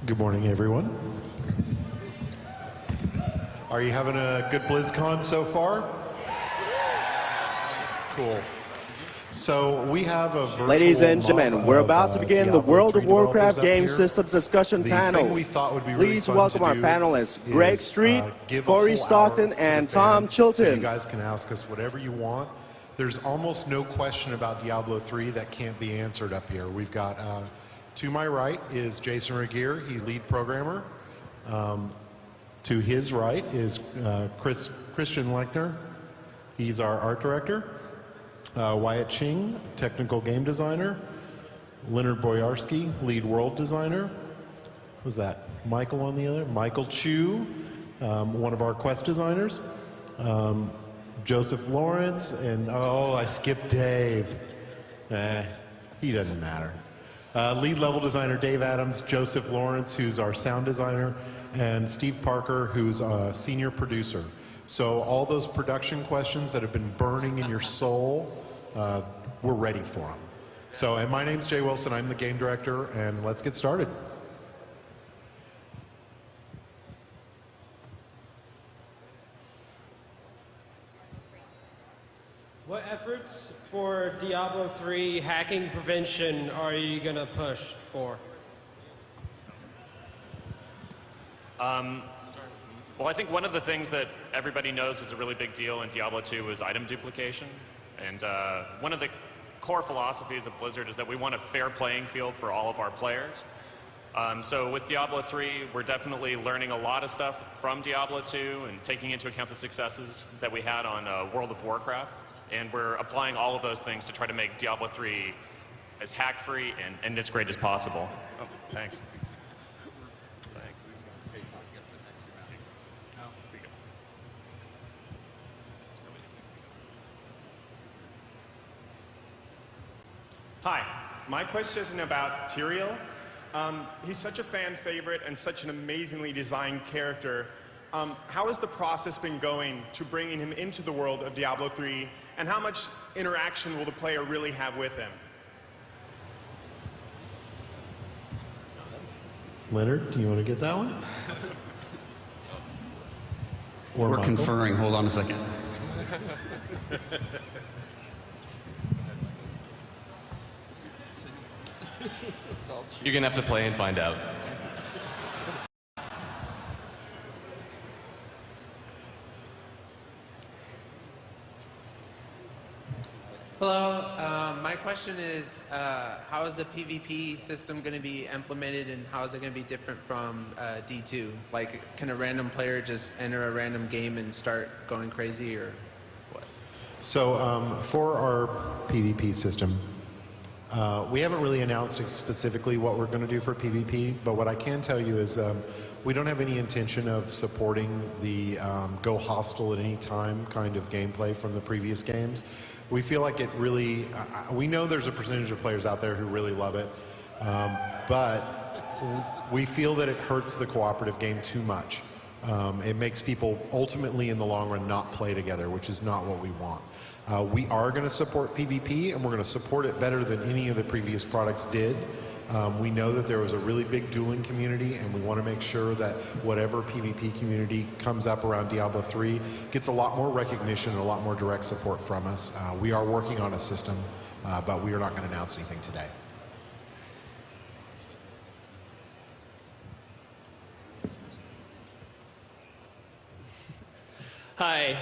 Good morning, everyone. Are you having a good BlizzCon so far? Cool. So we have a virtual Ladies and gentlemen, we're about to begin the World of Warcraft Game Systems discussion panel. Please welcome our panelists, Greg Street, Corey Stockton, and Tom Chilton. So you guys can ask us whatever you want. There's almost no question about Diablo 3 that can't be answered up here. We've got, to my right is Jason Regier, he's lead programmer. To his right is Christian Lechner, he's our art director. Wyatt Ching, technical game designer. Leonard Boyarsky, lead world designer. Who's that? Michael on the other? Michael Chu, one of our quest designers. Joseph Lawrence, and oh, I skipped Dave. He doesn't matter. Lead level designer Dave Adams, Joseph Lawrence, who's our sound designer, and Steve Parker, who's a senior producer. So all those production questions that have been burning in your soul, we're ready for them. So, and my name's Jay Wilson, I'm the game director, and let's get started. What efforts for Diablo 3 hacking prevention are you going to push for? Well, I think one of the things that everybody knows was a really big deal in Diablo 2 was item duplication. And one of the core philosophies of Blizzard is that we want a fair playing field for all of our players. So with Diablo 3, we're definitely learning a lot of stuff from Diablo 2 and taking into account the successes that we had on World of Warcraft. And we're applying all of those things to try to make Diablo 3 as hack-free and as great as possible. Oh, thanks. Hi, my question isn't about Tyrael. He's such a fan favorite and such an amazingly designed character. How has the process been going to bringing him into the world of Diablo 3, and how much interaction will the player really have with him? Leonard, do you want to get that one? We're Michael? conferring. Hold on a second. You're going to have to play and find out. Hello, my question is, how is the PvP system going to be implemented, and how is it going to be different from D2? Like, can a random player just enter a random game and start going crazy, or what? So for our PvP system, we haven't really announced specifically what we're going to do for PvP, but what I can tell you is we don't have any intention of supporting the go hostile at any time kind of gameplay from the previous games. We feel like it really, we know there's a percentage of players out there who really love it, but we feel that it hurts the cooperative game too much. It makes people ultimately in the long run not play together, which is not what we want. We are going to support PvP, and we're going to support it better than any of the previous products did. We know that there was a really big dueling community, and we want to make sure that whatever PvP community comes up around Diablo 3 gets a lot more recognition and a lot more direct support from us. We are working on a system, but we are not going to announce anything today. Hi.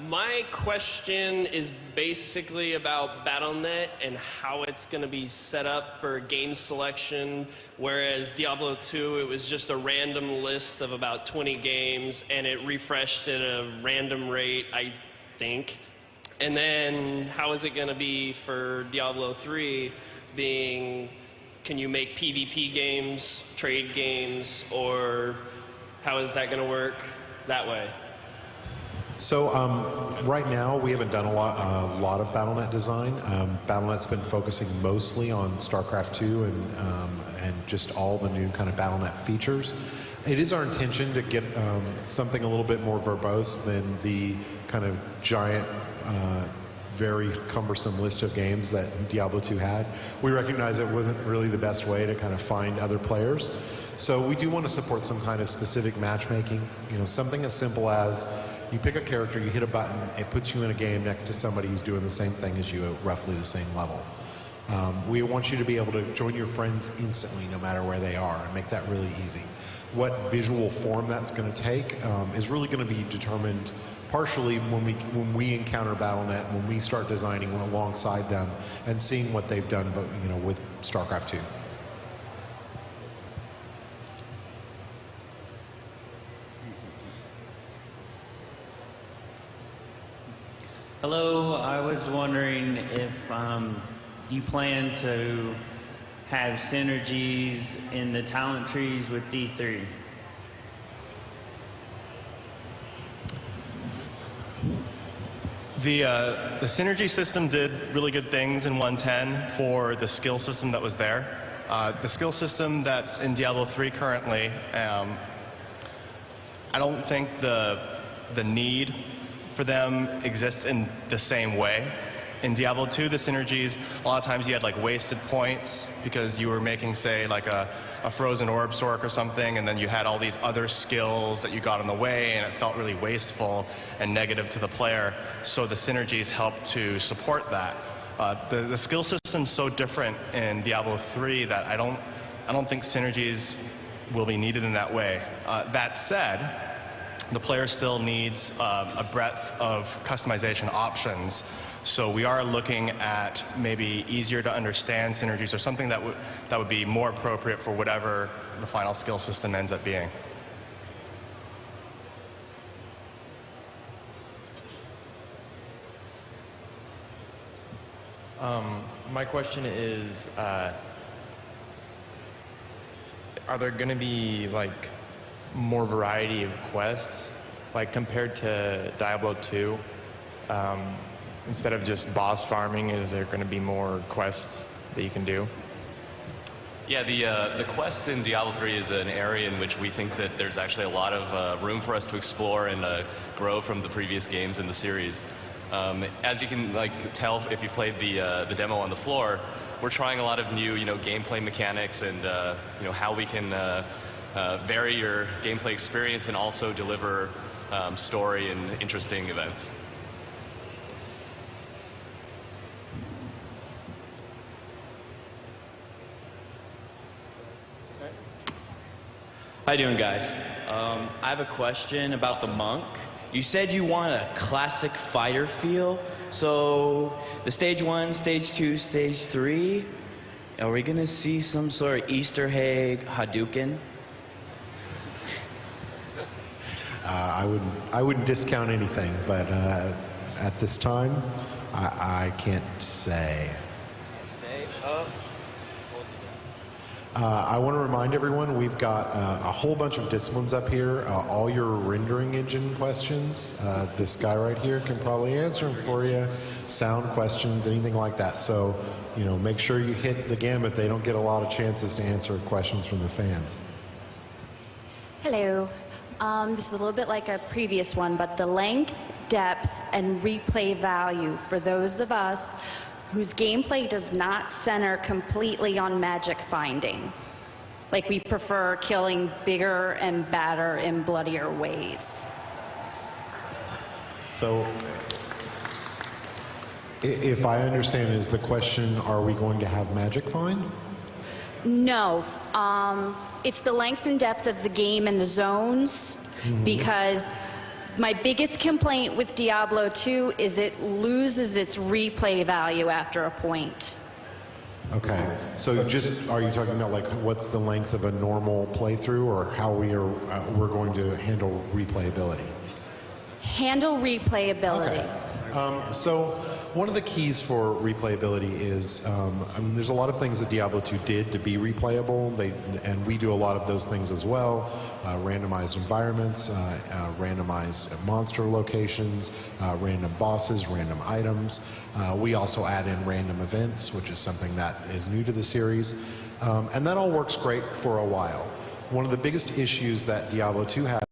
My question is basically about Battle.net and how it's going to be set up for game selection, whereas Diablo 2, it was just a random list of about 20 games, and it refreshed at a random rate, I think. And then how is it going to be for Diablo 3 being, can you make PvP games, trade games, or how is that going to work that way? So right now we haven't done a lot of Battle.net design. Battle.net's been focusing mostly on StarCraft 2 and just all the new kind of Battle.net features. It is our intention to get something a little bit more verbose than the kind of giant very cumbersome list of games that Diablo 2 had. We recognize it wasn't really the best way to kind of find other players. So we do want to support some kind of specific matchmaking, something as simple as you pick a character, you hit a button, it puts you in a game next to somebody who's doing the same thing as you at roughly the same level. We want you to be able to join your friends instantly no matter where they are and make that really easy. What visual form that's going to take is really going to be determined partially when we encounter Battle.net, when we start designing alongside them and seeing what they've done, but with StarCraft 2. Hello, I was wondering if you plan to have synergies in the talent trees with D3. The synergy system did really good things in 1.10 for the skill system that was there. The skill system that's in Diablo 3 currently, I don't think the need for them exists in the same way. In Diablo 2, the synergies, a lot of times you had like wasted points because you were making, say, like a frozen orb sork or something, and then you had all these other skills that you got in the way, and it felt really wasteful and negative to the player. So the synergies help to support that. The skill system's so different in Diablo 3 that I don't think synergies will be needed in that way. That said, the player still needs a breadth of customization options. So we are looking at maybe easier to understand synergies or something that would be more appropriate for whatever the final skill system ends up being. My question is, are there going to be like more variety of quests, like compared to Diablo 2? Instead of just boss farming, is there going to be more quests that you can do? Yeah, the quests in Diablo 3 is an area in which we think that there's actually a lot of room for us to explore and grow from the previous games in the series. As you can tell if you've played the demo on the floor, we're trying a lot of new gameplay mechanics and how we can vary your gameplay experience and also deliver story and interesting events. How you doing, guys? I have a question about the monk. You said you want a classic fighter feel. So the stage 1, stage 2, stage 3, are we gonna see some sort of Easter egg Hadouken? I wouldn't discount anything, but at this time, I can't say. I want to remind everyone we've got a whole bunch of disciplines up here. All your rendering engine questions, this guy right here can probably answer them for you. Sound questions, anything like that. So, make sure you hit the gamut. They don't get a lot of chances to answer questions from the fans. Hello. This is a little bit like a previous one, but the length, depth, and replay value for those of us whose gameplay does not center completely on magic finding. Like we prefer killing bigger and badder and bloodier ways. So, if I understand, is the question, are we going to have magic find? No. It's the length and depth of the game and the zones, because my biggest complaint with Diablo 2 is it loses its replay value after a point. Okay, so are you talking about what's the length of a normal playthrough, or how we're going to handle replayability? Handle replayability. Okay. So one of the keys for replayability is, there's a lot of things that Diablo 2 did to be replayable, and we do a lot of those things as well. Randomized environments, randomized monster locations, random bosses, random items. We also add in random events, which is something that is new to the series. And that all works great for a while. One of the biggest issues that Diablo 2 had